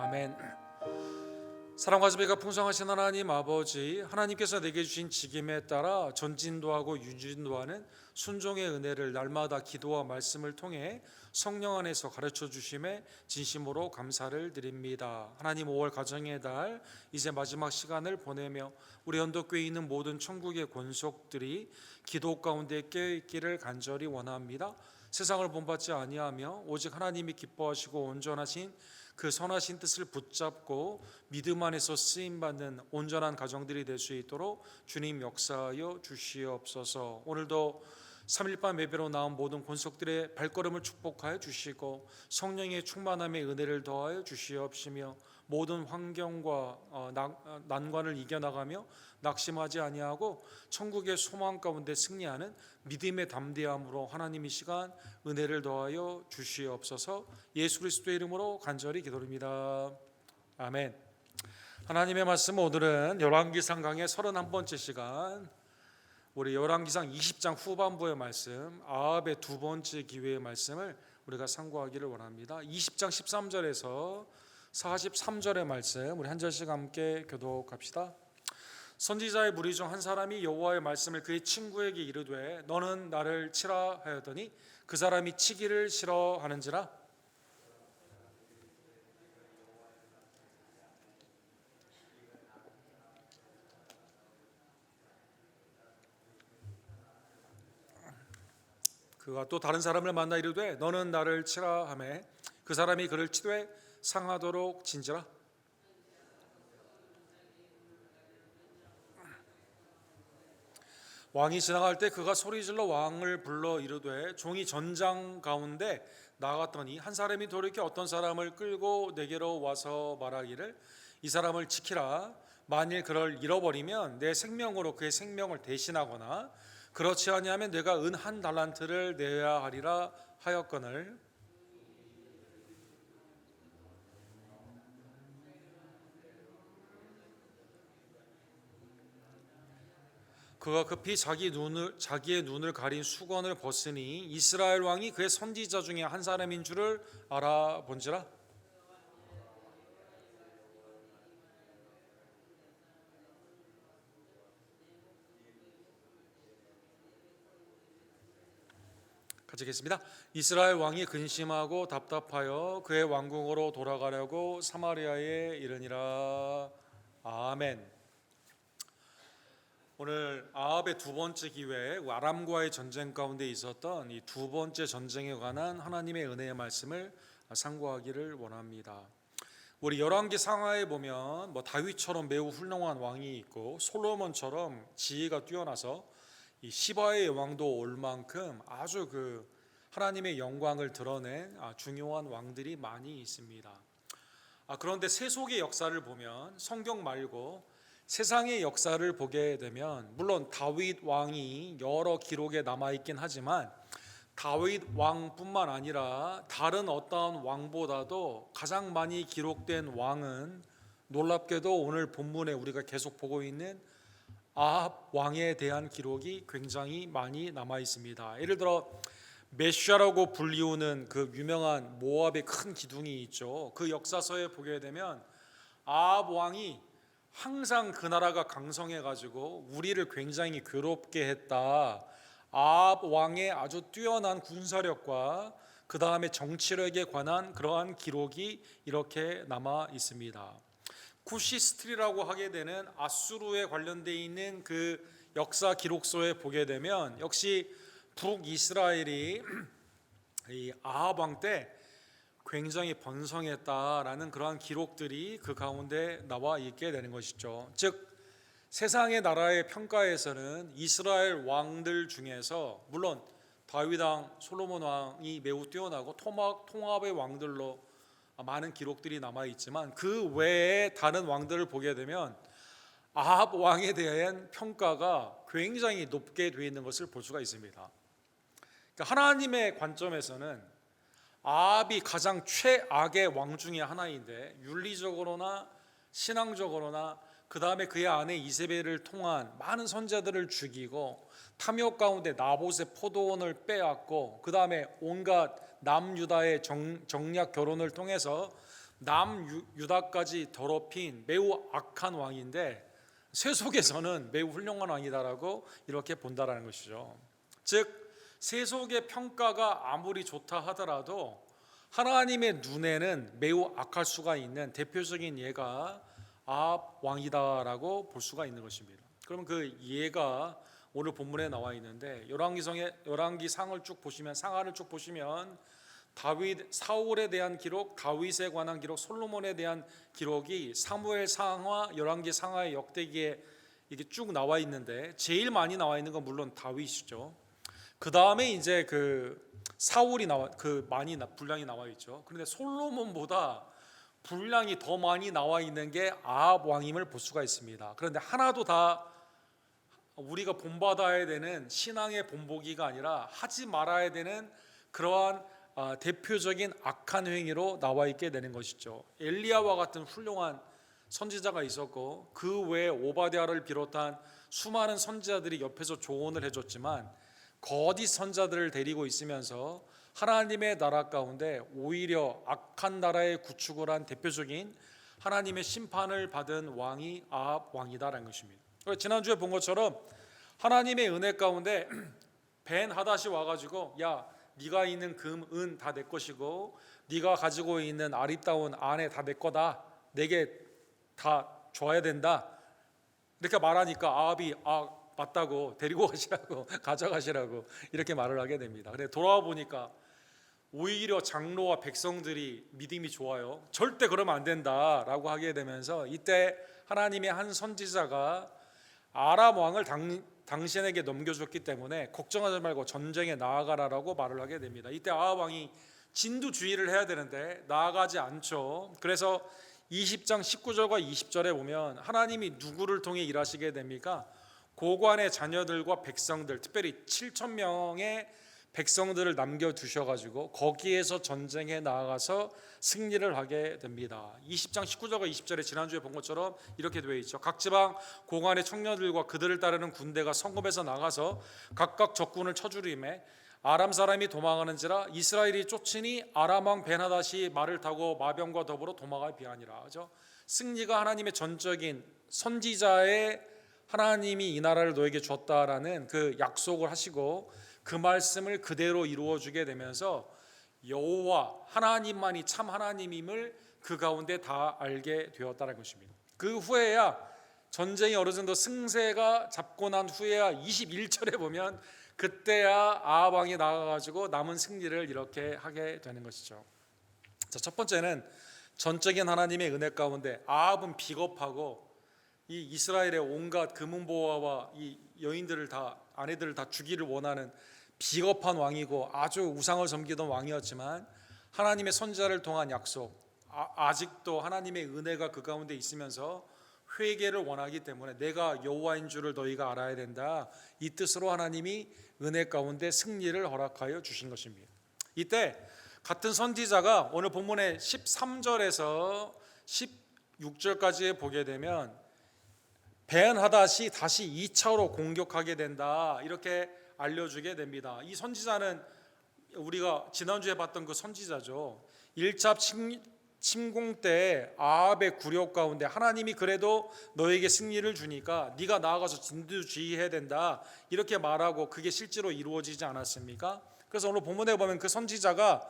아멘. 사랑과 자비가 풍성하신 하나님 아버지, 하나님께서 내게 주신 직임에 따라 전진도하고 유진도하는 순종의 은혜를 날마다 기도와 말씀을 통해 성령 안에서 가르쳐 주심에 진심으로 감사를 드립니다. 하나님, 5월 가정의 달 이제 마지막 시간을 보내며 우리 언덕교회에 있는 모든 천국의 권속들이 기도 가운데 깨어있기를 간절히 원합니다. 세상을 본받지 아니하며 오직 하나님이 기뻐하시고 온전하신 그 선하신 뜻을 붙잡고 믿음 안에서 쓰임받는 온전한 가정들이 될 수 있도록 주님 역사하여 주시옵소서. 오늘도 3일반 예배로 나온 모든 권속들의 발걸음을 축복하여 주시고 성령의 충만함의 은혜를 더하여 주시옵시며 모든 환경과 난관을 이겨나가며 낙심하지 아니하고 천국의 소망 가운데 승리하는 믿음의 담대함으로 하나님 이 시간 은혜를 더하여 주시옵소서. 예수 그리스도의 이름으로 간절히 기도드립니다. 아멘. 하나님의 말씀, 오늘은 열왕기상 강의 31번째 시간, 우리 열왕기상 20장 후반부의 말씀, 아합의 두 번째 기회의 말씀을 우리가 상고하기를 원합니다. 20장 13절에서 43절의 말씀, 우리 한 절씩 함께 교독합시다. 선지자의 무리 중 한 사람이 여호와의 말씀을 그의 친구에게 이르되 너는 나를 치라 하였더니 그 사람이 치기를 싫어하는지라. 그가 또 다른 사람을 만나 이르되 너는 나를 치라 하매 그 사람이 그를 치되 상하도록 진지라. 왕이 지나갈 때 그가 소리질러 왕을 불러 이르되 종이 전장 가운데 나갔더니 한 사람이 돌이켜 어떤 사람을 끌고 내게로 와서 말하기를 이 사람을 지키라. 만일 그를 잃어버리면 내 생명으로 그의 생명을 대신하거나 그렇지 아니하면 내가 은 한 달란트를 내야 하리라 하였거늘. 그가 급히 자기의 눈을 가린 수건을 벗으니 이스라엘 왕이 그의 선지자 중에 한 사람인 줄을 알아본지라. 같이 읽겠습니다. 이스라엘 왕이 근심하고 답답하여 그의 왕궁으로 돌아가려고 사마리아에 이르니라. 아멘. 오늘 아합의 두 번째 기회, 아람과의 전쟁 가운데 있었던 이 두 번째 전쟁에 관한 하나님의 은혜의 말씀을 상고하기를 원합니다. 우리 열왕기 상하에 보면 다윗처럼 매우 훌륭한 왕이 있고 솔로몬처럼 지혜가 뛰어나서 이 시바의 왕도 올 만큼 아주 하나님의 영광을 드러낸 중요한 왕들이 많이 있습니다. 그런데 세속의 역사를 보면, 성경 말고 세상의 역사를 보게 되면, 물론 다윗 왕이 여러 기록에 남아있긴 하지만 다윗 왕뿐만 아니라 다른 어떠한 왕보다도 가장 많이 기록된 왕은 놀랍게도 오늘 본문에 우리가 계속 보고 있는 아합 왕에 대한 기록이 굉장히 많이 남아 있습니다. 예를 들어 메시아라고 불리우는 그 유명한 모압의 큰 기둥이 있죠. 그 역사서에 보게 되면 아합 왕이 항상 그 나라가 강성해 가지고 우리를 굉장히 괴롭게 했다. 아합 왕의 아주 뛰어난 군사력과 그 다음에 정치력에 관한 그러한 기록이 이렇게 남아 있습니다. 쿠시스트리라고 하게 되는 아수르에 관련되어 있는 그 역사 기록서에 보게 되면 역시 북이스라엘이 이 아합 왕 때 굉장히 번성했다라는 그러한 기록들이 그 가운데 나와 있게 되는 것이죠. 즉 세상의 나라의 평가에서는 이스라엘 왕들 중에서 물론 다윗 왕, 솔로몬 왕이 매우 뛰어나고 통합의 왕들로 많은 기록들이 남아 있지만 그 외에 다른 왕들을 보게 되면 아합 왕에 대한 평가가 굉장히 높게 되어 있는 것을 볼 수가 있습니다. 그러니까 하나님의 관점에서는 아합이 가장 최악의 왕 중에 하나인데 윤리적으로나 신앙적으로나 그 다음에 그의 아내 이세벨을 통한 많은 선자들을 죽이고 탐욕 가운데 나봇의 포도원을 빼앗고 그 다음에 온갖 남유다의 정략 결혼을 통해서 남유다까지 더럽힌 매우 악한 왕인데 세속에서는 매우 훌륭한 왕이다라고 이렇게 본다라는 것이죠. 즉 세속의 평가가 아무리 좋다 하더라도 하나님의 눈에는 매우 악할 수가 있는 대표적인 예가 아합 왕이다라고 볼 수가 있는 것입니다. 그러면 그 예가 오늘 본문에 나와 있는데 열왕기상을 쭉 보시면 상하를 쭉 보시면 사울에 대한 기록, 다윗에 관한 기록, 솔로몬에 대한 기록이 사무엘상하, 열왕기상하의 역대기에 이게 쭉 나와 있는데 제일 많이 나와 있는 건 물론 다윗이죠. 그 다음에 이제 사울이 분량이 나와 있죠. 그런데 솔로몬보다 분량이 더 많이 나와 있는 게 아합 왕임을 볼 수가 있습니다. 그런데 하나도 다 우리가 본받아야 되는 신앙의 본보기가 아니라 하지 말아야 되는 그러한 대표적인 악한 행위로 나와 있게 되는 것이죠. 엘리야와 같은 훌륭한 선지자가 있었고 그 외에 오바댜를 비롯한 수많은 선지자들이 옆에서 조언을 해줬지만 거짓 선자들을 데리고 있으면서 하나님의 나라 가운데 오히려 악한 나라의 구축을 한 대표적인 하나님의 심판을 받은 왕이 아합 왕이다라는 것입니다. 지난주에 본 것처럼 하나님의 은혜 가운데 벤 하닷이 와가지고 야 네가 있는 금, 은 다 내 것이고 네가 가지고 있는 아리따운 아내 다 내 거다. 내게 다 줘야 된다. 이렇게 말하니까 아합이 맞다고 데리고 가시라고 가져가시라고 이렇게 말을 하게 됩니다. 근데 돌아와 보니까 오히려 장로와 백성들이 믿음이 좋아요. 절대 그러면 안 된다라고 하게 되면서 이때 하나님의 한 선지자가 아람 왕을 당신에게 넘겨줬기 때문에 걱정하지 말고 전쟁에 나아가라라고 말을 하게 됩니다. 이때 아합 왕이 진두주의를 해야 되는데 나아가지 않죠. 그래서 20장 19절과 20절에 보면 하나님이 누구를 통해 일하시게 됩니까? 고관의 자녀들과 백성들, 특별히 7천 명의 백성들을 남겨두셔가지고 거기에서 전쟁에 나아가서 승리를 하게 됩니다. 20장 19절과 20절에 지난주에 본 것처럼 이렇게 되어 있죠. 각 지방 고관의 청년들과 그들을 따르는 군대가 성읍에서 나가서 각각 적군을 쳐주림에 아람 사람이 도망하는지라 이스라엘이 쫓으니 아람 왕 벤하닷이 말을 타고 마병과 더불어 도망할 비하니라. 그죠? 승리가 하나님의 전적인 선지자의 하나님이 이 나라를 너에게 줬다라는 그 약속을 하시고 그 말씀을 그대로 이루어 주게 되면서 여호와 하나님만이 참 하나님임을 그 가운데 다 알게 되었다는 것입니다. 그 후에야 전쟁이 어느 정도 승세가 잡고 난 후에야 21절에 보면 그때야 아합 왕이 나가가지고 남은 승리를 이렇게 하게 되는 것이죠. 자, 첫 번째는 전적인 하나님의 은혜 가운데 아합은 비겁하고 이 이스라엘의 온갖 금은보화와 이 여인들을 다 아내들을 다 주기를 원하는 비겁한 왕이고 아주 우상을 섬기던 왕이었지만 하나님의 선지자를 통한 약속, 아직도 하나님의 은혜가 그 가운데 있으면서 회개를 원하기 때문에 내가 여호와인 줄을 너희가 알아야 된다. 이 뜻으로 하나님이 은혜 가운데 승리를 허락하여 주신 것입니다. 이때 같은 선지자가 오늘 본문의 13절에서 16절까지 보게 되면 벤하닷이 다시 2차로 공격하게 된다 이렇게 알려주게 됩니다. 이 선지자는 우리가 지난주에 봤던 그 선지자죠. 1차 침공 때 아합의 굴욕 가운데 하나님이 그래도 너에게 승리를 주니까 네가 나아가서 진두지휘해야 된다 이렇게 말하고 그게 실제로 이루어지지 않았습니까? 그래서 오늘 본문에 보면 그 선지자가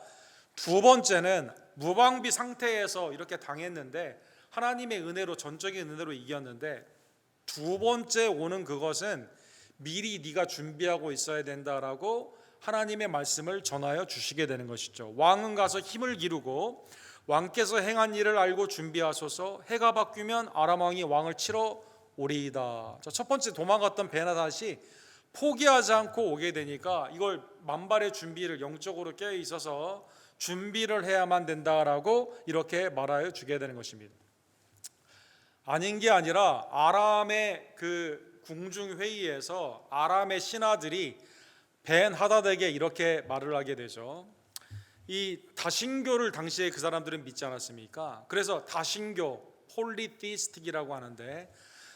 두 번째는 무방비 상태에서 이렇게 당했는데 하나님의 은혜로 전적인 은혜로 이겼는데 두 번째 오는 그것은 미리 네가 준비하고 있어야 된다라고 하나님의 말씀을 전하여 주시게 되는 것이죠. 왕은 가서 힘을 기르고 왕께서 행한 일을 알고 준비하소서. 해가 바뀌면 아람 왕이 왕을 치러 오리이다. 첫 번째 도망갔던 벤하닷이 포기하지 않고 오게 되니까 이걸 만발의 준비를 영적으로 깨어 있어서 준비를 해야만 된다라고 이렇게 말하여 주게 되는 것입니다. 아닌 게 아니라 아람의 그 궁중 회의에서 아람의 신하들이 벤하닷에게 이렇게 말을 하게 되죠. 이 다신교를 당시에 그 사람들은 믿지 않았습니까? 그래서 다신교, 폴리티스틱이라고 하는데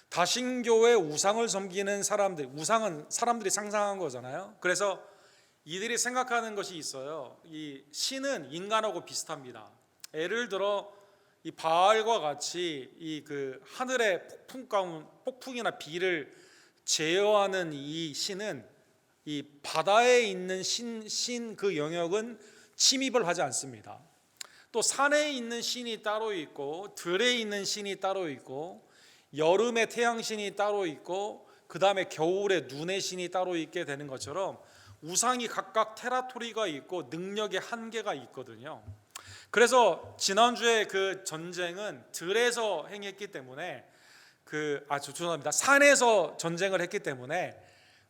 다신교의 우상을 섬기는 사람들, 우상은 사람들이 상상한 거잖아요. 그래서 이들이 생각하는 것이 있어요. 이 신은 인간하고 비슷합니다. 예를 들어 이 바알과 같이 이 그 하늘의 폭풍이나 비를 제어하는 이 신은 이 바다에 있는 신 그 영역은 침입을 하지 않습니다. 또 산에 있는 신이 따로 있고 들에 있는 신이 따로 있고 여름에 태양신이 따로 있고 그 다음에 겨울에 눈의 신이 따로 있게 되는 것처럼 우상이 각각 테라토리가 있고 능력의 한계가 있거든요. 그래서 지난주에 그 전쟁은 들에서 행했기 때문에 죄송합니다. 산에서 전쟁을 했기 때문에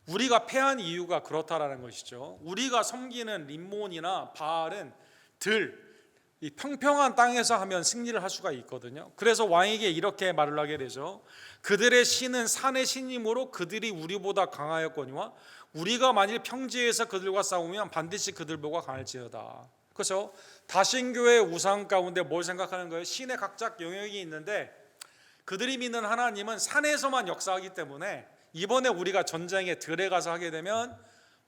우리가 패한 이유가 그렇다라는 것이죠. 우리가 섬기는 림몬이나 바알은 이 평평한 땅에서 하면 승리를 할 수가 있거든요. 그래서 왕에게 이렇게 말을 하게 되죠. 그들의 신은 산의 신이므로 그들이 우리보다 강하였거니와 우리가 만일 평지에서 그들과 싸우면 반드시 그들보다 강할지어다. 그렇죠? 다신교의 우상 가운데 뭘 생각하는 거예요? 신의 각자 영역이 있는데 그들이 믿는 하나님은 산에서만 역사하기 때문에 이번에 우리가 전쟁에 들에 가서 하게 되면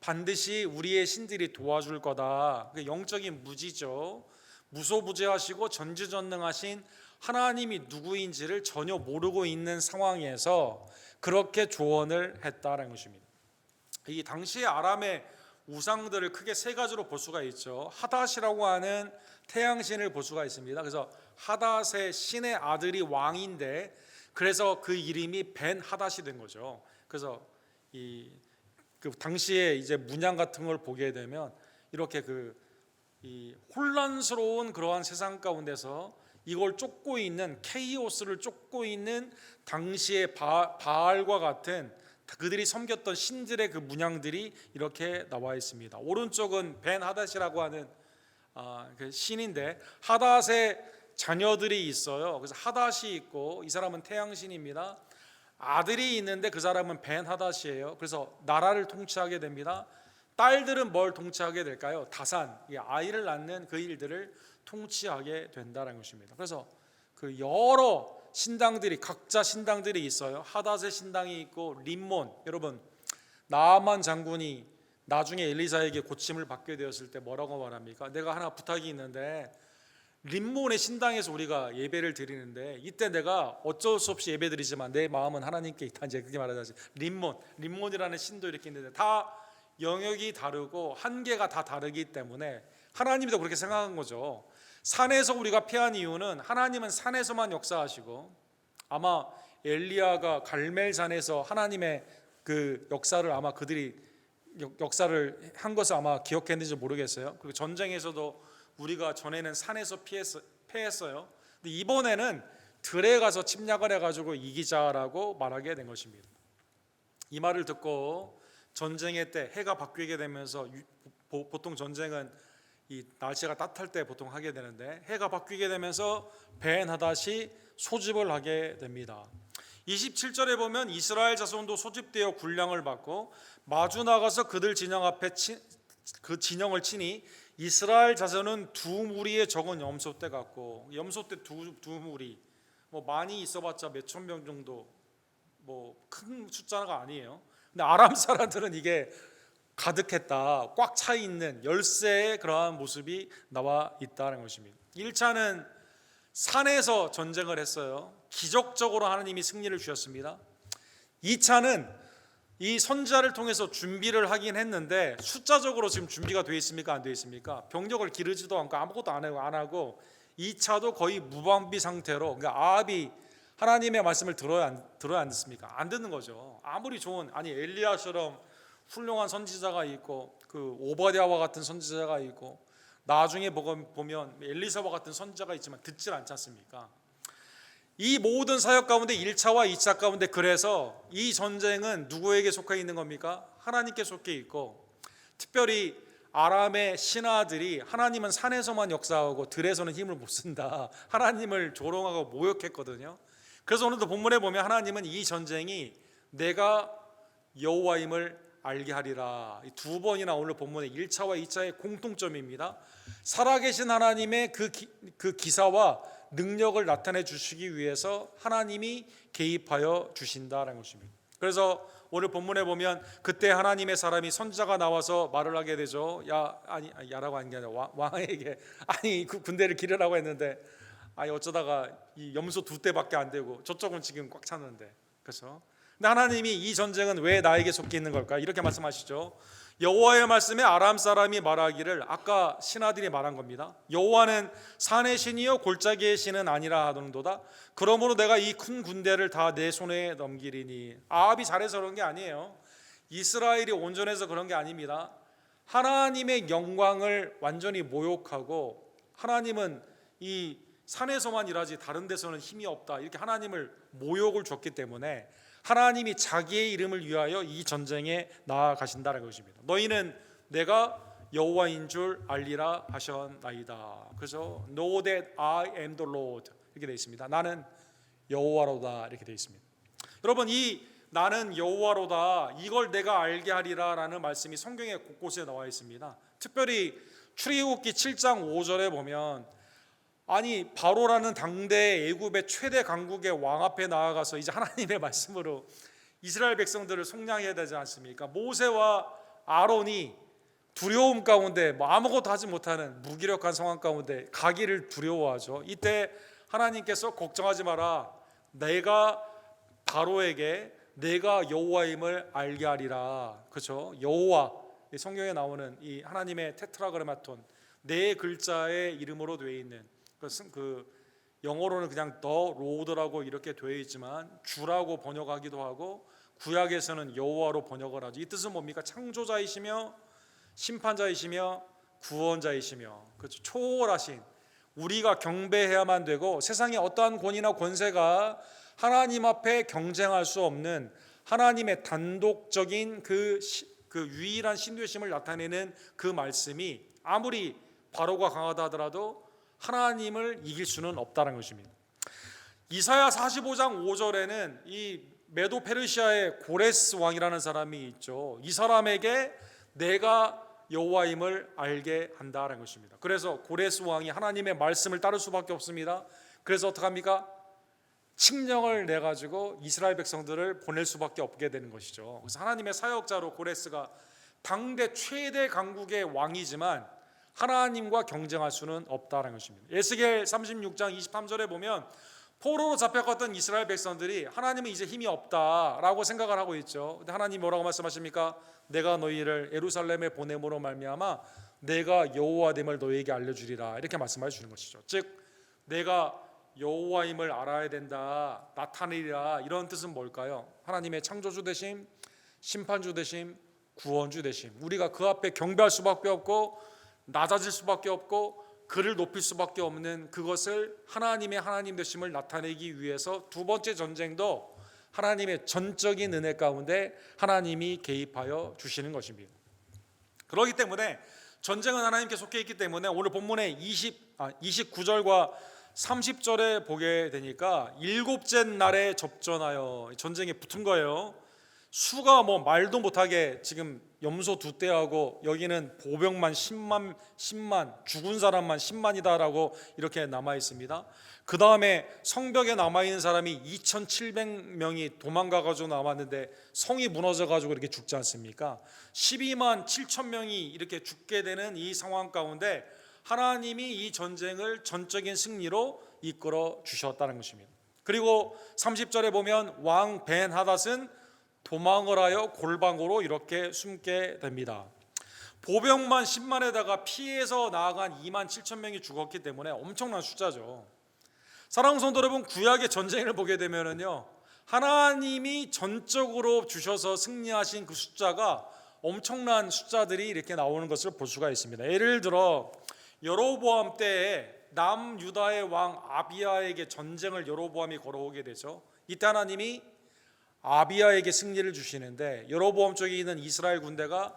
반드시 우리의 신들이 도와줄 거다. 영적인 무지죠. 무소부재하시고 전지전능하신 하나님이 누구인지를 전혀 모르고 있는 상황에서 그렇게 조언을 했다는 것입니다. 이 당시의 아람의 우상들을 크게 세 가지로 볼 수가 있죠. 하닷이라고 하는 태양신을 볼 수가 있습니다. 그래서 하닷의 신의 아들이 왕인데 그래서 그 이름이 벤 하닷이 된 거죠. 그래서 그 당시에 이제 문양 같은 걸 보게 되면 이렇게 이 혼란스러운 그러한 세상 가운데서 이걸 쫓고 있는 케이오스를 쫓고 있는 당시의 바알과 같은 그들이 섬겼던 신들의 그 문양들이 이렇게 나와 있습니다. 오른쪽은 벤 하닷이라고 하는 그 신인데 하닷의 자녀들이 있어요. 그래서 하닷이 있고 이 사람은 태양신입니다. 아들이 있는데 그 사람은 벤 하닷이에요. 그래서 나라를 통치하게 됩니다. 딸들은 뭘 통치하게 될까요? 다산, 아이를 낳는 그 일들을 통치하게 된다는 것입니다. 그래서 그 여러 신당들이 각자 신당들이 있어요. 하닷의 신당이 있고 림몬, 여러분 나아만 장군이 나중에 엘리사에게 고침을 받게 되었을 때 뭐라고 말합니까? 내가 하나 부탁이 있는데 림몬의 신당에서 우리가 예배를 드리는데 이때 내가 어쩔 수 없이 예배 드리지만 내 마음은 하나님께 있다. 이제 그렇게 말하자지. 림몬이라는 신도 이렇게 있는데 다 영역이 다르고 한계가 다 다르기 때문에 하나님도 그렇게 생각한 거죠. 산에서 우리가 패한 이유는 하나님은 산에서만 역사하시고 아마 엘리야가 갈멜산에서 하나님의 그 역사를 아마 그들이 역사를 한 것을 아마 기억했는지 모르겠어요. 그리고 전쟁에서도 우리가 전에는 산에서 패했어요. 근데 이번에는 들에 가서 침략을 해가지고 이기자라고 말하게 된 것입니다. 이 말을 듣고 전쟁의 때 해가 바뀌게 되면서 보통 전쟁은 이 날씨가 따뜻할 때 보통 하게 되는데 해가 바뀌게 되면서 벤 하닷이 소집을 하게 됩니다. 27절에 보면 이스라엘 자손도 소집되어 군량을 받고 마주 나가서 그들 진영 앞에 그 진영을 치니 이스라엘 자손은 두 무리의 적은 염소떼 같고 염소떼 두 무리 뭐 많이 있어봤자 몇천 명 정도 뭐 큰 숫자가 아니에요. 근데 아람 사람들은 이게 가득했다, 꽉 차 있는 열세의 그러한 모습이 나와 있다는 것입니다. 1차는 산에서 전쟁을 했어요. 기적적으로 하나님이 승리를 주셨습니다. 2차는 이 선지자를 통해서 준비를 하긴 했는데 숫자적으로 지금 준비가 되어 있습니까? 안 되어 있습니까? 병력을 기르지도 않고 아무것도 안 하고 2차도 거의 무방비 상태로, 그러니까 아합이 하나님의 말씀을 들어야 안 듣습니까? 안 듣는 거죠. 아무리 좋은, 엘리야처럼 훌륭한 선지자가 있고 그 오바댜와 같은 선지자가 있고 나중에 보면 엘리사와 같은 선지자가 있지만 듣질 않지 않습니까? 이 모든 사역 가운데 1차와 2차 가운데 그래서 이 전쟁은 누구에게 속해 있는 겁니까? 하나님께 속해 있고 특별히 아람의 신하들이 하나님은 산에서만 역사하고 들에서는 힘을 못 쓴다, 하나님을 조롱하고 모욕했거든요. 그래서 오늘도 본문에 보면 하나님은 이 전쟁이 내가 여호와임을 알게 하리라, 두 번이나 오늘 본문의 1차와 2차의 공통점입니다. 살아계신 하나님의 그 기사와 능력을 나타내 주시기 위해서 하나님이 개입하여 주신다라는 것입니다. 그래서 오늘 본문에 보면 그때 하나님의 사람이 선지자가 나와서 말을 하게 되죠. 야라고 하는 게 아니라 왕에게 그 군대를 기르라고 했는데 아니 어쩌다가 이 염소 2대밖에 안 되고 저쪽은 지금 꽉 찼는데, 그렇죠? 근데 하나님이 이 전쟁은 왜 나에게 속해 있는 걸까? 이렇게 말씀하시죠. 여호와의 말씀에 아람 사람이 말하기를, 아까 신하들이 말한 겁니다. 여호와는 산의 신이요 골짜기의 신은 아니라 하는도다. 그러므로 내가 이 큰 군대를 다 내 손에 넘기리니. 아합이 잘해서 그런 게 아니에요. 이스라엘이 온전해서 그런 게 아닙니다. 하나님의 영광을 완전히 모욕하고, 하나님은 이 산에서만 일하지 다른 데서는 힘이 없다, 이렇게 하나님을 모욕을 줬기 때문에 하나님이 자기의 이름을 위하여 이 전쟁에 나아가신다는 것입니다. 너희는 내가 여호와인 줄 알리라 하셨나이다. 그래서 Know that I am the Lord, 이렇게 되어 있습니다. 나는 여호와로다, 이렇게 되어 있습니다. 여러분, 이 나는 여호와로다, 이걸 내가 알게 하리라 라는 말씀이 성경에 곳곳에 나와 있습니다. 특별히 출애굽기 7장 5절에 보면, 아니 바로라는 당대 애굽의 최대 강국의 왕 앞에 나아가서 이제 하나님의 말씀으로 이스라엘 백성들을 속량해야 되지 않습니까? 모세와 아론이 두려움 가운데, 아무것도 하지 못하는 무기력한 상황 가운데 가기를 두려워하죠. 이때 하나님께서 걱정하지 마라, 내가 바로에게 내가 여호와임을 알게 하리라. 그렇죠? 여호와, 성경에 나오는 이 하나님의 테트라그라마톤, 네 글자의 이름으로 되어 있는, 그 영어로는 그냥 더 로드라고 이렇게 되어 있지만 주라고 번역하기도 하고 구약에서는 여호와로 번역을 하죠. 이 뜻은 뭡니까? 창조자이시며 심판자이시며 구원자이시며, 그렇죠? 초월하신, 우리가 경배해야만 되고 세상에 어떠한 권위나 권세가 하나님 앞에 경쟁할 수 없는 하나님의 단독적인 그 유일한 신되심을 나타내는 그 말씀이 아무리 바로가 강하다 하더라도 하나님을 이길 수는 없다는 것입니다. 이사야 45장 5절에는 이 메도 페르시아의 고레스 왕이라는 사람이 있죠. 이 사람에게 내가 여호와임을 알게 한다는 것입니다. 그래서 고레스 왕이 하나님의 말씀을 따를 수밖에 없습니다. 그래서 어떡합니까? 칙령을 내가지고 이스라엘 백성들을 보낼 수밖에 없게 되는 것이죠. 그래서 하나님의 사역자로 고레스가 당대 최대 강국의 왕이지만 하나님과 경쟁할 수는 없다는 것입니다. 에스겔 36장 23절에 보면 포로로 잡혀갔던 이스라엘 백성들이 하나님은 이제 힘이 없다라고 생각을 하고 있죠. 근데 하나님 뭐라고 말씀하십니까? 내가 너희를 예루살렘에 보냄으로 말미암아 내가 여호와됨을 너희에게 알려주리라, 이렇게 말씀해 주는 것이죠. 즉 내가 여호와임을 알아야 된다, 나타내리라, 이런 뜻은 뭘까요? 하나님의 창조주 되심, 심판주 되심, 구원주 되심, 우리가 그 앞에 경배할 수밖에 없고 낮아질 수밖에 없고 그를 높일 수밖에 없는 그것을, 하나님의 하나님 되심을 나타내기 위해서 두 번째 전쟁도 하나님의 전적인 은혜 가운데 하나님이 개입하여 주시는 것입니다. 그렇기 때문에 전쟁은 하나님께 속해 있기 때문에 오늘 본문의 29절과 30절에 보게 되니까 일곱째 날에 접전하여 전쟁에 붙은 거예요. 수가 뭐 말도 못하게 지금 염소 2대하고 여기는 보병만 10만, 죽은 사람만 10만이다라고 이렇게 남아 있습니다. 그 다음에 성벽에 남아 있는 사람이 2,700명이 도망가가지고 남았는데 성이 무너져가지고 이렇게 죽지 않습니까? 12만 7천 명이 이렇게 죽게 되는 이 상황 가운데 하나님이 이 전쟁을 전적인 승리로 이끌어 주셨다는 것입니다. 그리고 30절에 보면 왕 벤하닷은 도망을 하여 골방으로 이렇게 숨게 됩니다. 보병만 10만에다가 피해서 나아간 2만 7천 명이 죽었기 때문에 엄청난 숫자죠. 사랑하는 성도 여러분, 구약의 전쟁을 보게 되면은요, 하나님이 전적으로 주셔서 승리하신 그 숫자가 엄청난 숫자들이 이렇게 나오는 것을 볼 수가 있습니다. 예를 들어 여로보암 때에 남유다의 왕 아비야에게 전쟁을 여로보암이 걸어오게 되죠. 이때 하나님이 아비야에게 승리를 주시는데 여로보암 쪽에 있는 이스라엘 군대가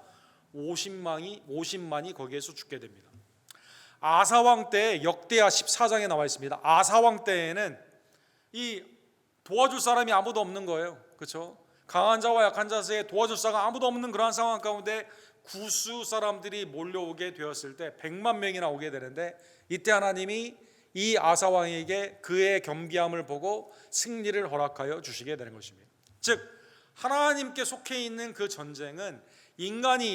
50만이 거기에서 죽게 됩니다. 아사왕 때, 역대하 14장에 나와 있습니다. 아사왕 때에는 이 도와줄 사람이 아무도 없는 거예요. 그렇죠? 강한 자와 약한 자 사이에 도와줄 사람이 아무도 없는 그러한 상황 가운데 구수 사람들이 몰려오게 되었을 때 100만 명이나 오게 되는데 이때 하나님이 이 아사왕에게 그의 겸비함을 보고 승리를 허락하여 주시게 되는 것입니다. 즉 하나님께 속해 있는 그 전쟁은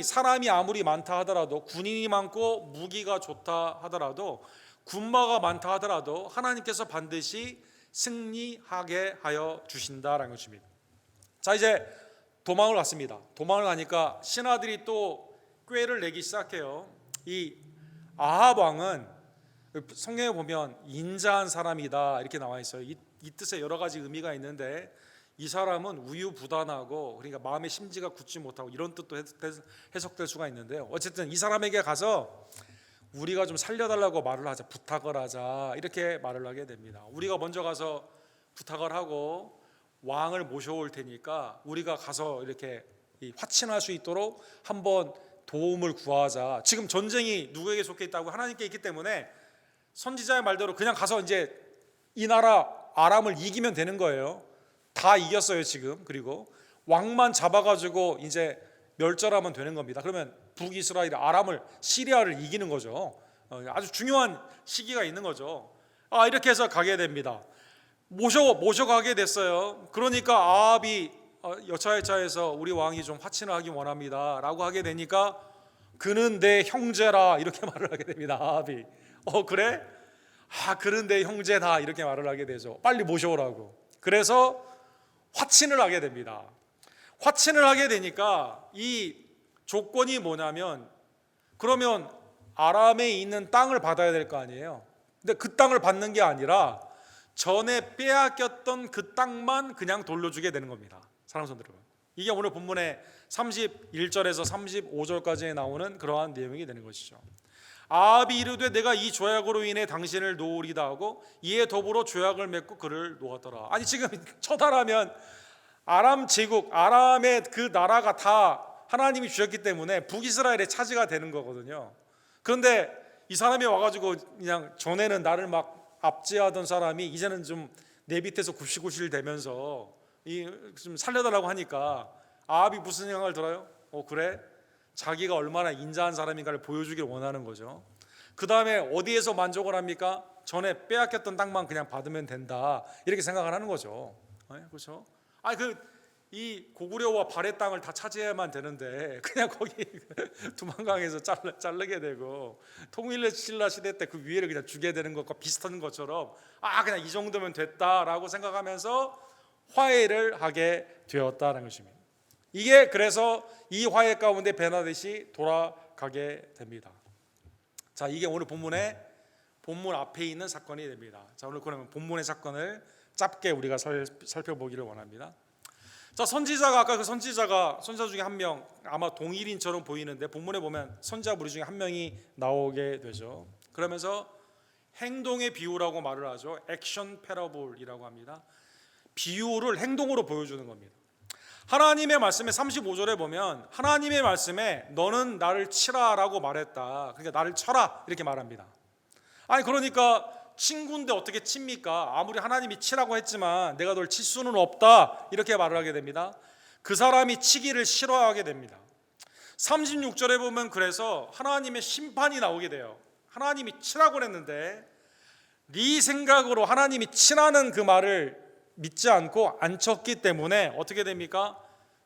사람이 아무리 많다 하더라도, 군인이 많고 무기가 좋다 하더라도 군마가 많다 하더라도 하나님께서 반드시 승리하게 하여 주신다라는 것입니다. 자, 이제 도망을 갔습니다. 도망을 가니까 신하들이 또 꾀를 내기 시작해요. 이 아합 왕은 성경에 보면 인자한 사람이다 이렇게 나와 있어요. 이 뜻에 여러 가지 의미가 있는데 이 사람은 우유부단하고 그러니까 마음의 심지가 굳지 못하고 이런 뜻도 해석될 수가 있는데요. 어쨌든 이 사람에게 가서 우리가 좀 살려달라고 말을 하자, 부탁을 하자 이렇게 말을 하게 됩니다. 우리가 먼저 가서 부탁을 하고 왕을 모셔올 테니까 우리가 가서 이렇게 화친할 수 있도록 한번 도움을 구하자. 지금 전쟁이 누구에게 속해 있다고? 하나님께 있기 때문에 선지자의 말대로 그냥 가서 이제 이 나라 아람을 이기면 되는 거예요. 다 이겼어요 지금. 그리고 왕만 잡아가지고 이제 멸절하면 되는 겁니다. 그러면 북이스라엘 아람을 시리아를 이기는 거죠. 아주 중요한 시기가 있는 거죠. 이렇게 해서 가게 됩니다. 모셔가게 됐어요. 그러니까 아합이 여차여차해서 우리 왕이 좀 화친을 하기 원합니다 라고 하게 되니까 그는 내 형제라 이렇게 말을 하게 됩니다. 아합이 그래? 그는 내 형제다 이렇게 말을 하게 되죠. 빨리 모셔오라고. 그래서 화친을 하게 됩니다. 화친을 하게 되니까 이 조건이 뭐냐면 그러면 아람에 있는 땅을 받아야 될 거 아니에요. 근데 그 땅을 받는 게 아니라 전에 빼앗겼던 그 땅만 그냥 돌려주게 되는 겁니다. 사랑하는 성도 여러분, 이게 오늘 본문의 31절에서 35절까지 나오는 그러한 내용이 되는 것이죠. 아합이 이르되 내가 이 조약으로 인해 당신을 놓으리다 하고 이에 더불어 조약을 맺고 그를 놓았더라. 아니 지금 처다라면 아람 제국, 아람의 그 나라가 다 하나님이 주셨기 때문에 북이스라엘의 차지가 되는 거거든요. 그런데 이 사람이 와가지고 그냥 전에는 나를 막 압제하던 사람이 이제는 좀 내 밑에서 굽실굽실 되면서 좀 살려달라고 하니까 아합이 무슨 생각을 들어요? 그래? 자기가 얼마나 인자한 사람인가를 보여주길 원하는 거죠. 그 다음에 어디에서 만족을 합니까? 전에 빼앗겼던 땅만 그냥 받으면 된다 이렇게 생각을 하는 거죠. 그렇죠? 이 고구려와 발의 땅을 다 차지해야만 되는데 그냥 거기 두만강에서 자르게 되고 통일신라 시대 때 그 위에를 그냥 주게 되는 것과 비슷한 것처럼 그냥 이 정도면 됐다라고 생각하면서 화해를 하게 되었다는 것입니다. 이게 그래서 이 화해 가운데 베나댓이 돌아가게 됩니다. 자, 이게 오늘 본문 앞에 있는 사건이 됩니다. 자, 오늘 그러면 본문의 사건을 짧게 우리가 살펴보기를 원합니다. 자, 선지자가 아까 그 선지자 중에 한 명, 아마 동일인처럼 보이는데 본문에 보면 선지자 무리 중에 한 명이 나오게 되죠. 그러면서 행동의 비유라고 말을 하죠. 액션 패러블이라고 합니다. 비유를 행동으로 보여주는 겁니다. 하나님의 말씀에 35절에 보면 하나님의 말씀에 너는 나를 치라라고 말했다. 그러니까 나를 쳐라 이렇게 말합니다. 그러니까 친구인데 어떻게 칩니까? 아무리 하나님이 치라고 했지만 내가 널 칠 수는 없다 이렇게 말을 하게 됩니다. 그 사람이 치기를 싫어하게 됩니다. 36절에 보면 그래서 하나님의 심판이 나오게 돼요. 하나님이 치라고 했는데 네 생각으로 하나님이 치라는 그 말을 믿지 않고 안 쳤기 때문에 어떻게 됩니까?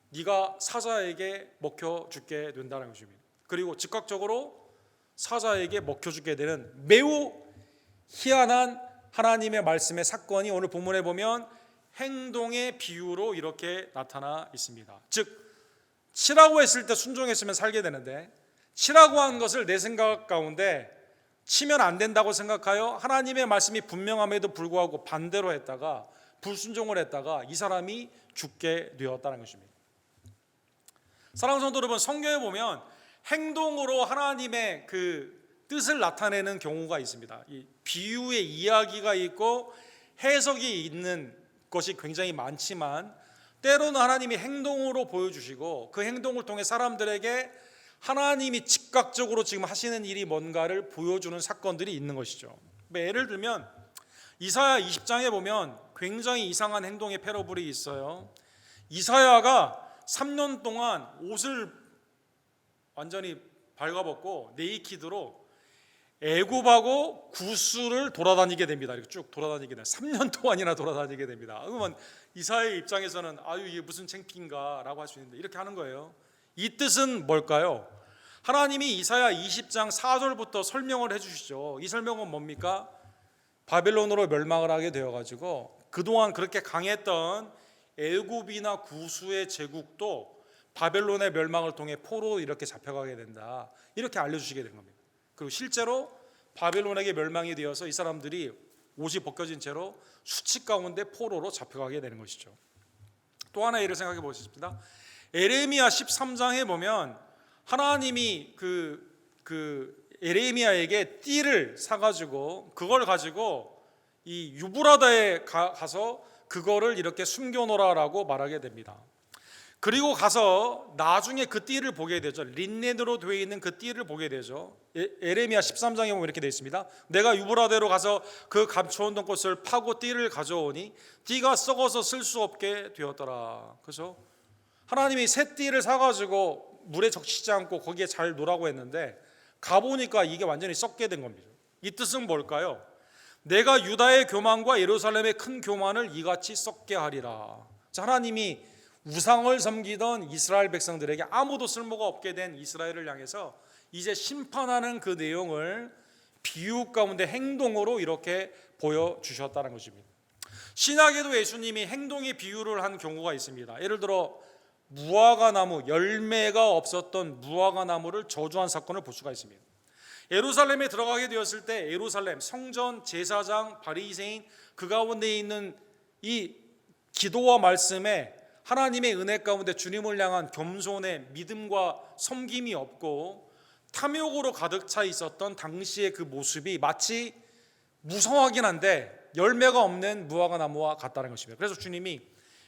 네가 사자에게 먹혀 죽게 된다는 것입니다. 그리고 즉각적으로 사자에게 먹혀 죽게 되는 매우 희한한 하나님의 말씀의 사건이 오늘 본문에 보면 행동의 비유로 이렇게 나타나 있습니다. 즉 치라고 했을 때 순종했으면 살게 되는데 치라고 한 것을 내 생각 가운데 치면 안 된다고 생각하여 하나님의 말씀이 분명함에도 불구하고 반대로 했다가 불순종을 했다가 이 사람이 죽게 되었다는 것입니다. 사랑하는 성도 여러분, 성경에 보면 행동으로 하나님의 그 뜻을 나타내는 경우가 있습니다. 이 비유의 이야기가 있고 해석이 있는 것이 굉장히 많지만 때로는 하나님이 행동으로 보여주시고 그 행동을 통해 사람들에게 하나님이 즉각적으로 지금 하시는 일이 뭔가를 보여주는 사건들이 있는 것이죠. 예를 들면 이사야 20장에 보면 굉장히 이상한 행동의 패러블이 있어요. 이사야가 3년 동안 옷을 완전히 발가벗고 네이키드로 애굽하고 구스를 돌아다니게 됩니다. 이렇게 쭉 돌아다니게 됩니다. 3년 동안이나 돌아다니게 됩니다. 그러면 이사야의 입장에서는 이게 무슨 창피인가라고 할 수 있는데 이렇게 하는 거예요. 이 뜻은 뭘까요? 하나님이 이사야 20장 4절부터 설명을 해주시죠. 이 설명은 뭡니까? 바벨론으로 멸망을 하게 되어가지고 그동안 그렇게 강했던 애굽이나 구수의 제국도 바벨론의 멸망을 통해 포로 이렇게 잡혀가게 된다, 이렇게 알려주시게 된 겁니다. 그리고 실제로 바벨론에게 멸망이 되어서 이 사람들이 옷이 벗겨진 채로 수치 가운데 포로로 잡혀가게 되는 것이죠. 또 하나 예를 생각해 보십시다. 에레미야 13장에 보면 하나님이 에레미야에게 띠를 사가지고 그걸 가지고 이 유브라다에 가서 그거를 이렇게 숨겨놓으라라고 말하게 됩니다. 그리고 가서 나중에 그 띠를 보게 되죠. 린넨으로 되어 있는 그 띠를 보게 되죠. 에레미야 13장에 보면 이렇게 되어 있습니다. 내가 유브라데로 가서 그 감춰온던 꽃을 파고 띠를 가져오니 띠가 썩어서 쓸 수 없게 되었더라. 그래서 하나님이 새 띠를 사가지고 물에 적시지 않고 거기에 잘 놓으라고 했는데 가보니까 이게 완전히 썩게 된 겁니다. 이 뜻은 뭘까요? 내가 유다의 교만과 예루살렘의 큰 교만을 이같이 썩게 하리라. 하나님이 우상을 섬기던 이스라엘 백성들에게 아무도 쓸모가 없게 된 이스라엘을 향해서 이제 심판하는 그 내용을 비유 가운데 행동으로 이렇게 보여주셨다는 것입니다. 신약에도 예수님이 행동의 비유를 한 경우가 있습니다. 예를 들어 무화과 나무, 열매가 없었던 무화과 나무를 저주한 사건을 볼 수가 있습니다. 예루살렘에 들어가게 되었을 때 예루살렘 성전, 제사장, 바리새인 그 가운데 있는 이 기도와 말씀에 하나님의 은혜 가운데 주님을 향한 겸손의 믿음과 섬김이 없고 탐욕으로 가득 차 있었던 당시의 그 모습이 마치 무성하긴 한데 열매가 없는 무화과 나무와 같다는 것입니다. 그래서 주님이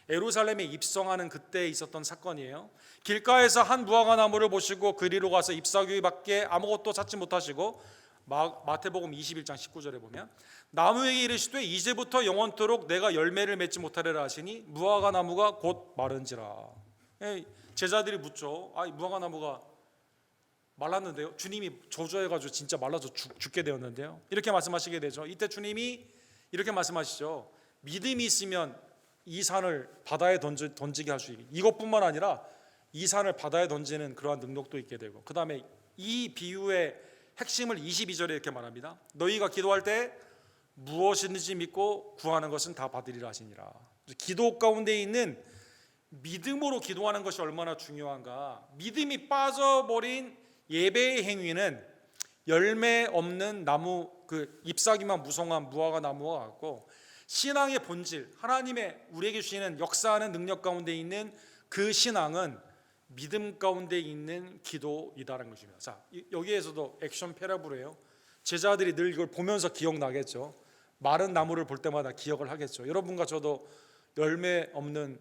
예루살렘에 입성하는 그때 있었던 사건이에요. 길가에서 한 무화과 나무를 보시고 그리로 가서 잎사귀밖에 아무것도 찾지 못하시고 마태복음 21장 19절에 보면 나무에게 이르시되 이제부터 영원토록 내가 열매를 맺지 못하리라 하시니 무화과 나무가 곧 마른지라. 제자들이 묻죠. 무화과 나무가 말랐는데요. 주님이 저주해가지고 진짜 말라서 죽게 되었는데요. 이렇게 말씀하시게 되죠. 이때 주님이 이렇게 말씀하시죠. 믿음이 있으면 이 산을 바다에 던지게 할 수 있게, 이것뿐만 아니라 이 산을 바다에 던지는 그러한 능력도 있게 되고, 그 다음에 이 비유의 핵심을 22절에 이렇게 말합니다. 너희가 기도할 때 무엇이든지 믿고 구하는 것은 다 받으리라 하시니라. 기도 가운데 있는 믿음으로 기도하는 것이 얼마나 중요한가. 믿음이 빠져버린 예배의 행위는 열매 없는 나무, 그 잎사귀만 무성한 무화과 나무와 같고, 신앙의 본질, 하나님의 우리에게 주시는 역사하는 능력 가운데 있는 그 신앙은 믿음 가운데 있는 기도이다라는 것입니다. 자, 여기에서도 액션 패러블이에요. 제자들이 늘 이걸 보면서 기억나겠죠. 마른 나무를 볼 때마다 기억을 하겠죠. 여러분과 저도 열매 없는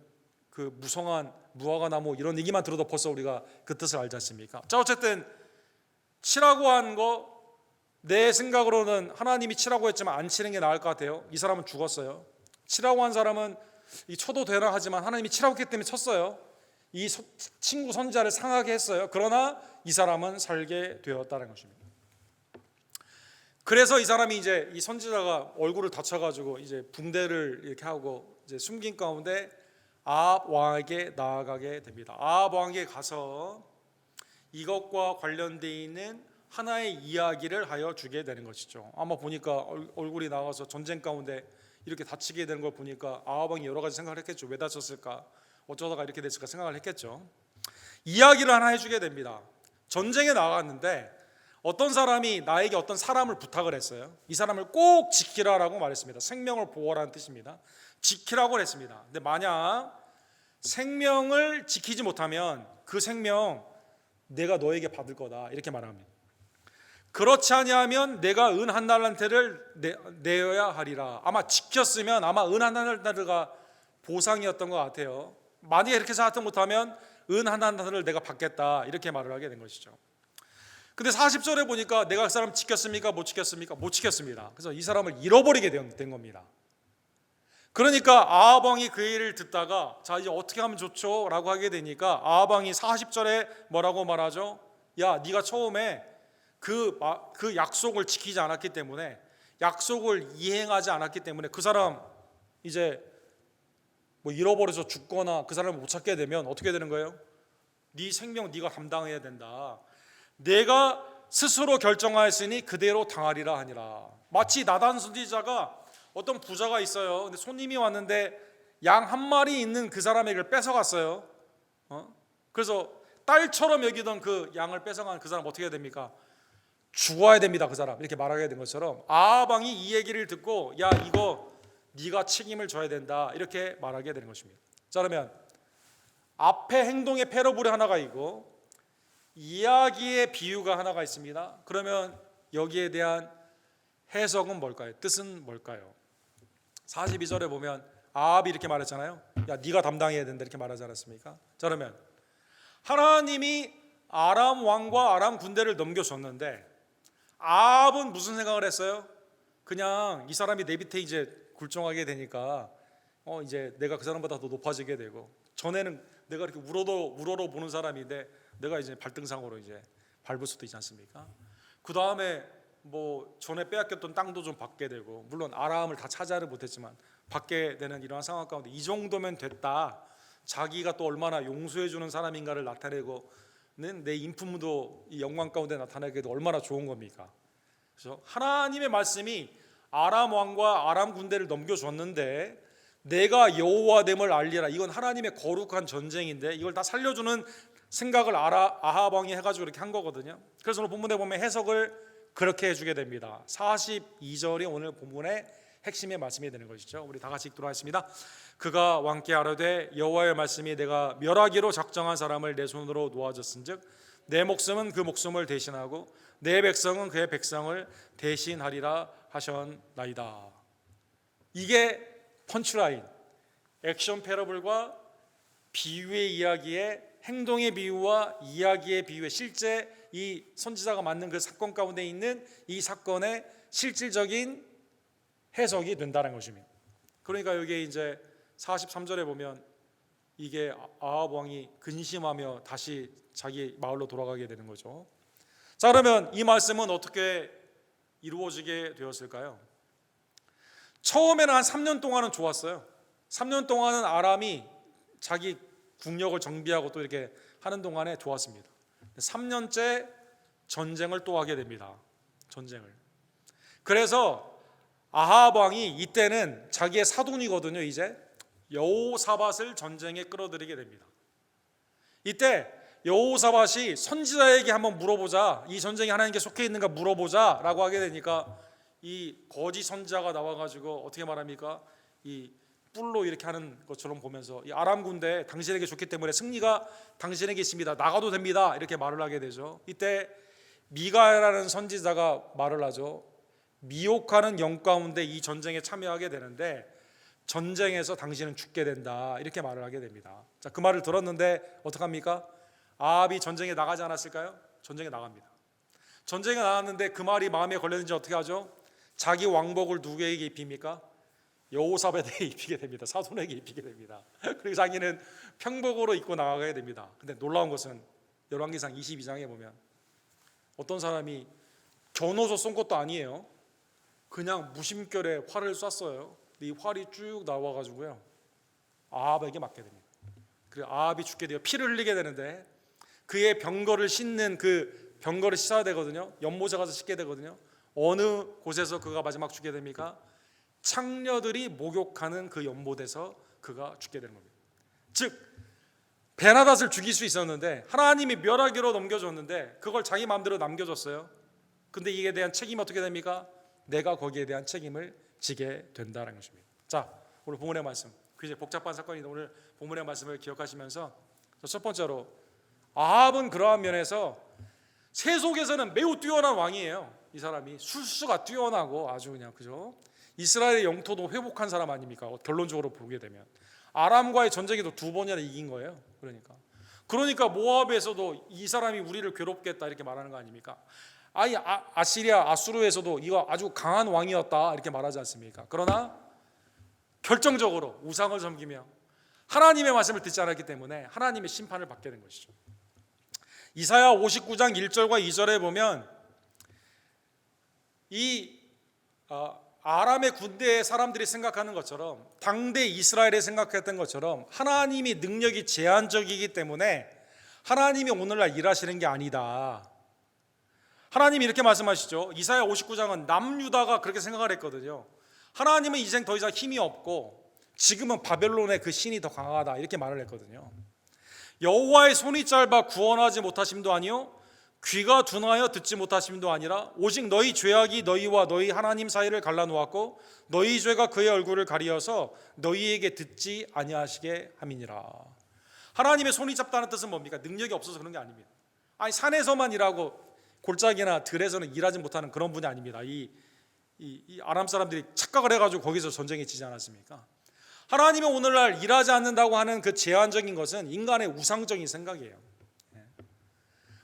그 무성한 무화과 나무 이런 얘기만 들어도 벌써 우리가 그 뜻을 알지 않습니까? 자, 어쨌든 치라고 한 거 내 생각으로는 하나님이 치라고 했지만 안 치는 게 나을 것 같아요. 이 사람은 죽었어요. 치라고 한 사람은 이 쳐도 되나 하지만 하나님이 치라고 했기 때문에 쳤어요. 이 친구 선지자를 상하게 했어요. 그러나 이 사람은 살게 되었다는 것입니다. 그래서 이 사람이 이제 이 선지자가 얼굴을 다쳐가지고 이제 붕대를 이렇게 하고 이제 숨긴 가운데 아합 왕에게 나아가게 됩니다. 아합 왕에게 가서 이것과 관련되어 있는 하나의 이야기를 하여 주게 되는 것이죠. 아마 보니까 얼굴이 나가서 전쟁 가운데 이렇게 다치게 되는 걸 보니까 아합 왕이 여러 가지 생각을 했겠죠. 왜 다쳤을까? 어쩌다가 이렇게 됐을까 생각을 했겠죠. 이야기를 하나 해주게 됩니다. 전쟁에 나갔는데 어떤 사람이 나에게 어떤 사람을 부탁을 했어요. 이 사람을 꼭 지키라라고 말했습니다. 생명을 보호하라는 뜻입니다. 지키라고 했습니다. 근데 만약 생명을 지키지 못하면 그 생명 내가 너에게 받을 거다 이렇게 말합니다. 그렇지 아니하면 내가 은 한 달란트를 내어야 하리라. 아마 지켰으면 아마 은 한 달란트가 보상이었던 것 같아요. 만약에 이렇게 생각하지 못하면 은 한 달란트를 내가 받겠다 이렇게 말을 하게 된 것이죠. 근데 40절에 보니까 내가 그 사람 지켰습니까? 못 지켰습니까? 못 지켰습니다. 그래서 이 사람을 잃어버리게 된 겁니다. 그러니까 아합 왕이 그 일을 듣다가 자 이제 어떻게 하면 좋죠? 라고 하게 되니까 아합 왕이 40절에 뭐라고 말하죠? 야 네가 처음에 그 약속을 지키지 않았기 때문에, 약속을 이행하지 않았기 때문에 그 사람 이제 뭐 잃어버려서 죽거나 그 사람을 못 찾게 되면 어떻게 되는 거예요? 네 생명 네가 감당해야 된다. 내가 스스로 결정하였으니 그대로 당하리라 하니라. 마치 나단 선지자가 어떤 부자가 있어요. 근데 손님이 왔는데 양 한 마리 있는 그 사람에게 뺏어갔어요. 그래서 딸처럼 여기던 그 양을 뺏어간 그 사람 어떻게 해야 됩니까? 죽어야 됩니다. 그 사람 이렇게 말하게 된 것처럼 아합 왕이 이 얘기를 듣고 야 이거 네가 책임을 져야 된다 이렇게 말하게 되는 것입니다. 자, 그러면 앞에 행동의 패러블이 하나가 있고 이야기의 비유가 하나가 있습니다. 그러면 여기에 대한 해석은 뭘까요? 뜻은 뭘까요? 42절에 보면 아합이 이렇게 말했잖아요. 야 네가 담당해야 된다 이렇게 말하지 않았습니까? 자, 그러면 하나님이 아람 왕과 아람 군대를 넘겨줬는데 아합은 무슨 생각을 했어요? 그냥 이 사람이 내 밑에 이제 굴종하게 되니까 이제 내가 그 사람보다 더 높아지게 되고 전에는 내가 이렇게 우러러 보는 사람인데 내가 이제 발등상으로 이제 밟을 수도 있지 않습니까? 그 다음에 뭐 전에 빼앗겼던 땅도 좀 받게 되고 물론 아람을 다 차지하지 못했지만 받게 되는 이러한 상황 가운데 이 정도면 됐다. 자기가 또 얼마나 용서해 주는 사람인가를 나타내고는 내 인품도 이 영광 가운데 나타내기도 얼마나 좋은 겁니까? 그래서 하나님의 말씀이 아람 왕과 아람 군대를 넘겨줬는데 내가 여호와됨을 알리라. 이건 하나님의 거룩한 전쟁인데 이걸 다 살려주는 생각을 아합 왕이 해가지고 이렇게 한 거거든요. 그래서 오늘 본문에 보면 해석을 그렇게 해주게 됩니다. 42절이 오늘 본문의 핵심의 말씀이 되는 것이죠. 우리 다 같이 읽도록 하겠습니다. 그가 왕께 아뢰되 여호와의 말씀이 내가 멸하기로 작정한 사람을 내 손으로 놓아줬은즉 내 목숨은 그 목숨을 대신하고 내 백성은 그의 백성을 대신하리라 하셨나이다. 이게 펀치라인, 액션 패러블과 비유의 이야기의 행동의 비유와 이야기의 비유의 실제 이 선지자가 만든 그 사건 가운데 있는 이 사건의 실질적인 해석이 된다는 것입니다. 그러니까 여기 이제 43절에 보면 이게 아합 왕이 근심하며 다시 자기 마을로 돌아가게 되는 거죠. 자, 그러면 이 말씀은 어떻게 이루어지게 되었을까요? 처음에는 한 3년 동안은 좋았어요. 3년 동안은 아람이 자기 국력을 정비하고 또 이렇게 하는 동안에 좋았습니다. 3년째 전쟁을 또 하게 됩니다. 전쟁을. 그래서 아합 왕이 이때는 자기의 사돈이거든요. 이제 여호사밧을 전쟁에 끌어들이게 됩니다. 이때 여호사밧이 선지자에게 한번 물어보자, 이 전쟁이 하나님께 속해 있는가 물어보자 라고 하게 되니까 이 거짓 선지자가 나와가지고 어떻게 말합니까? 이 뿔로 이렇게 하는 것처럼 보면서 이 아람 군대 당신에게 좋기 때문에 승리가 당신에게 있습니다. 나가도 됩니다. 이렇게 말을 하게 되죠. 이때 미가야라는 선지자가 말을 하죠. 미혹하는 영 가운데 이 전쟁에 참여하게 되는데 전쟁에서 당신은 죽게 된다. 이렇게 말을 하게 됩니다. 자, 그 말을 들었는데 어떡합니까? 아합이 전쟁에 나가지 않았을까요? 전쟁에 나갑니다. 전쟁에 나갔는데 그 말이 마음에 걸렸는지 어떻게 하죠? 자기 왕복을 누구에게 입힙니까? 여호사밧에게 입히게 됩니다. 사돈에게 입히게 됩니다. 그리고 자기는 평복으로 입고 나가게 됩니다. 근데 놀라운 것은 열왕기상 22장에 보면 어떤 사람이 겨누어서 쏜 것도 아니에요. 그냥 무심결에 활을 쐈어요. 이 활이 쭉 나와가지고요 아합에게 맞게 됩니다. 그리고 아합이 죽게 되어 피를 흘리게 되는데 그의 병거를 씻는 그 병거를 씻어야 되거든요. 연못에 가서 씻게 되거든요. 어느 곳에서 그가 마지막 죽게 됩니까? 창녀들이 목욕하는 그 연못에서 그가 죽게 되는 겁니다. 즉 베나닷을 죽일 수 있었는데 하나님이 멸하기로 넘겨줬는데 그걸 자기 마음대로 남겨줬어요. 근데 이에 대한 책임이 어떻게 됩니까? 내가 거기에 대한 책임을 지게 된다는 것입니다. 자, 오늘 본문의 말씀 굉장히 복잡한 사건인데 오늘 본문의 말씀을 기억하시면서 첫 번째로 아합은 그러한 면에서 세속에서는 매우 뛰어난 왕이에요. 이 사람이 술수가 뛰어나고 아주 그냥 그죠? 이스라엘의 영토도 회복한 사람 아닙니까? 결론적으로 보게 되면 아람과의 전쟁에도 2번이나 이긴 거예요. 그러니까 모압에서도 이 사람이 우리를 괴롭겠다 이렇게 말하는 거 아닙니까? 아니 아시리아 아수르에서도 이거 아주 강한 왕이었다 이렇게 말하지 않습니까? 그러나 결정적으로 우상을 섬기며 하나님의 말씀을 듣지 않았기 때문에 하나님의 심판을 받게 된 것이죠. 이사야 59장 1절과 2절에 보면 이 아람의 군대의 사람들이 생각하는 것처럼 당대 이스라엘이 생각했던 것처럼 하나님이 능력이 제한적이기 때문에 하나님이 오늘날 일하시는 게 아니다. 하나님이 이렇게 말씀하시죠. 이사야 59장은 남유다가 그렇게 생각을 했거든요. 하나님은 이젠 더 이상 힘이 없고 지금은 바벨론의 그 신이 더 강하다, 이렇게 말을 했거든요. 여호와의 손이 짧아 구원하지 못하심도 아니요 귀가 둔하여 듣지 못하심도 아니라 오직 너희 죄악이 너희와 너희 하나님 사이를 갈라놓았고 너희 죄가 그의 얼굴을 가리어서 너희에게 듣지 아니하시게 함이니라. 하나님의 손이 짧다는 뜻은 뭡니까? 능력이 없어서 그런 게 아닙니다. 아니, 산에서만 일하고 골짜기나 들에서는 일하지 못하는 그런 분이 아닙니다. 이 아람 사람들이 착각을 해가지고 거기서 전쟁에 지지 않았습니까? 하나님이 오늘날 일하지 않는다고 하는 그 제한적인 것은 인간의 우상적인 생각이에요.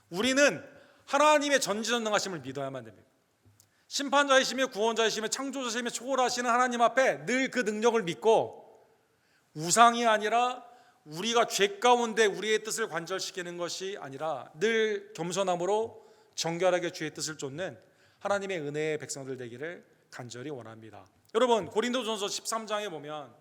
우리는 하나님의 전지전능하심을 믿어야만 됩니다. 심판자이시며 구원자이시며 창조자이시며 초월하시는 하나님 앞에 늘 그 능력을 믿고 우상이 아니라 우리가 죄 가운데 우리의 뜻을 관절시키는 것이 아니라 늘 겸손함으로 정결하게 주의 뜻을 쫓는 하나님의 은혜의 백성들 되기를 간절히 원합니다. 여러분, 고린도전서 13장에 보면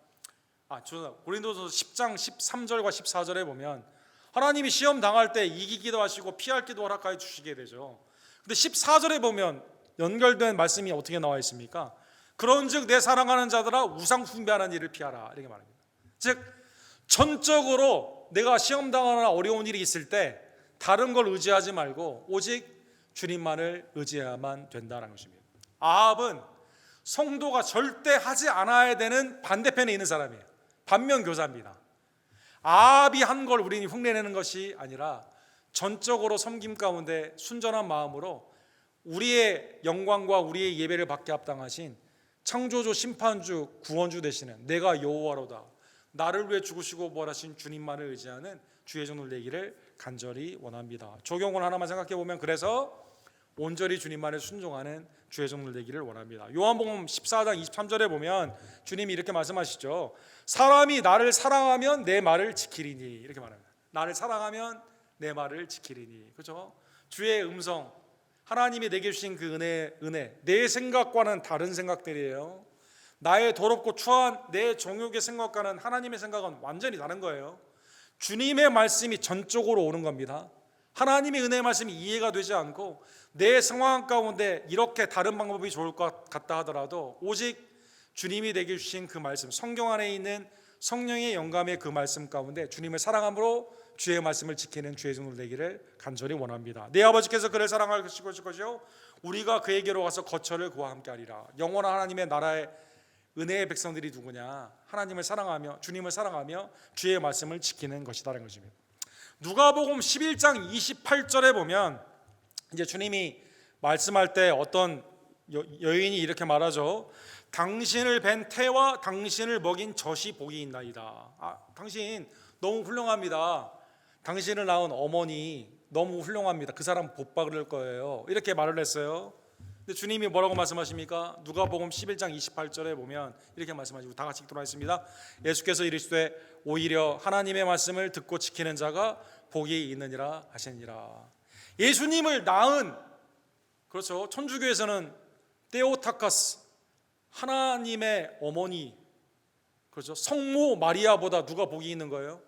고린도전서 10장 13절과 14절에 보면 하나님이 시험 당할 때 이기기도 하시고 피할 기도 허락하여 주시게 되죠. 근데 14절에 보면 연결된 말씀이 어떻게 나와 있습니까? 그런즉 내 사랑하는 자들아 우상 숭배하는 일을 피하라, 이렇게 말합니다. 즉 전적으로 내가 시험 당하거나 어려운 일이 있을 때 다른 걸 의지하지 말고 오직 주님만을 의지해야만 된다는 것입니다. 아합은 성도가 절대 하지 않아야 되는 반대편에 있는 사람이에요. 반면교사입니다. 아합이 한 걸 우리는 흉내내는 것이 아니라 전적으로 섬김 가운데 순전한 마음으로 우리의 영광과 우리의 예배를 받게 합당하신 창조주, 심판주, 구원주 되시는 내가 여호와로다, 나를 위해 죽으시고 부활하신 주님만을 의지하는 주의 종들 되기를 간절히 원합니다. 적용을 하나만 생각해 보면 그래서 온전히 주님만을 순종하는 주의 종들 되기를 원합니다. 요한복음 14장 23절에 보면 주님이 이렇게 말씀하시죠. 사람이 나를 사랑하면 내 말을 지키리니, 이렇게 말합니다. 나를 사랑하면 내 말을 지키리니. 그렇죠? 주의 음성, 하나님이 내게 주신 그 은혜, 내 생각과는 다른 생각들이에요. 나의 더럽고 추한 내 정욕의 생각과는 하나님의 생각은 완전히 다른 거예요. 주님의 말씀이 전적으로 오는 겁니다. 하나님의 은혜의 말씀이 이해가 되지 않고 내 상황 가운데 이렇게 다른 방법이 좋을 것 같다 하더라도 오직 주님이 내게 주신 그 말씀, 성경 안에 있는 성령의 영감의 그 말씀 가운데 주님을 사랑함으로 주의 말씀을 지키는 주의 종들 되기를 간절히 원합니다. 내 아버지께서 그를 사랑하실 것이요 우리가 그에게로 가서 거처를 그와 함께 하리라. 영원한 하나님의 나라의 은혜의 백성들이 누구냐? 하나님을 사랑하며 주님을 사랑하며 주의 말씀을 지키는 것이다라는 것입니다. 누가복음 11장 28절에 보면 이제 주님이 말씀할 때 어떤 여인이 이렇게 말하죠. 당신을 뵌 태와 당신을 먹인 젖이 복이 있나이다. 당신 너무 훌륭합니다. 당신을 낳은 어머니 너무 훌륭합니다. 그 사람 복 받을 거예요. 이렇게 말을 했어요. 근데 주님이 뭐라고 말씀하십니까? 누가복음 11장 28절에 보면 이렇게 말씀하시고 다 같이 읽도록 하겠습니다. 예수께서 이르시되 오히려 하나님의 말씀을 듣고 지키는 자가 복이 있느니라 하시니라. 예수님을 낳은, 그렇죠, 천주교에서는 테오타카스, 하나님의 어머니, 그렇죠, 성모 마리아보다 누가 복이 있는 거예요?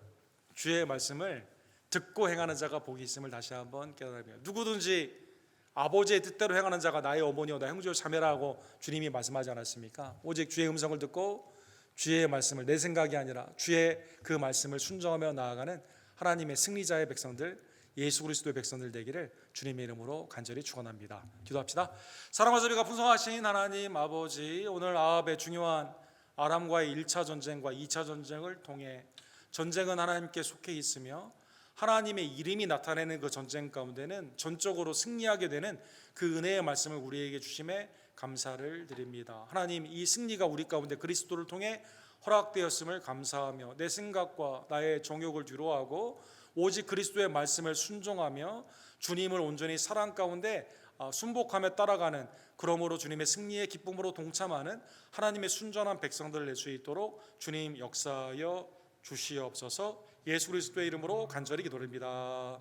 주의 말씀을 듣고 행하는 자가 복이 있음을 다시 한번 깨달으며, 누구든지 아버지의 뜻대로 행하는 자가 나의 어머니요 나의 형제요 자매라고 주님이 말씀하지 않았습니까? 오직 주의 음성을 듣고 주의 말씀을, 내 생각이 아니라 주의 그 말씀을 순종하며 나아가는 하나님의 승리자의 백성들, 예수 그리스도의 백성들 되기를 주님의 이름으로 간절히 축원합니다. 기도합시다. 사랑과 자비가 풍성하신 하나님 아버지, 오늘 아합의 중요한 아람과의 1차 전쟁과 2차 전쟁을 통해 전쟁은 하나님께 속해 있으며 하나님의 이름이 나타내는 그 전쟁 가운데는 전적으로 승리하게 되는 그 은혜의 말씀을 우리에게 주심에 감사를 드립니다. 하나님, 이 승리가 우리 가운데 그리스도를 통해 허락되었음을 감사하며 내 생각과 나의 정욕을 뒤로하고 오직 그리스도의 말씀을 순종하며 주님을 온전히 사랑 가운데 순복하며 따라가는, 그러므로 주님의 승리의 기쁨으로 동참하는 하나님의 순전한 백성들을 낼 수 있도록 주님 역사하여 주시옵소서. 예수 그리스도의 이름으로 간절히 기도드립니다.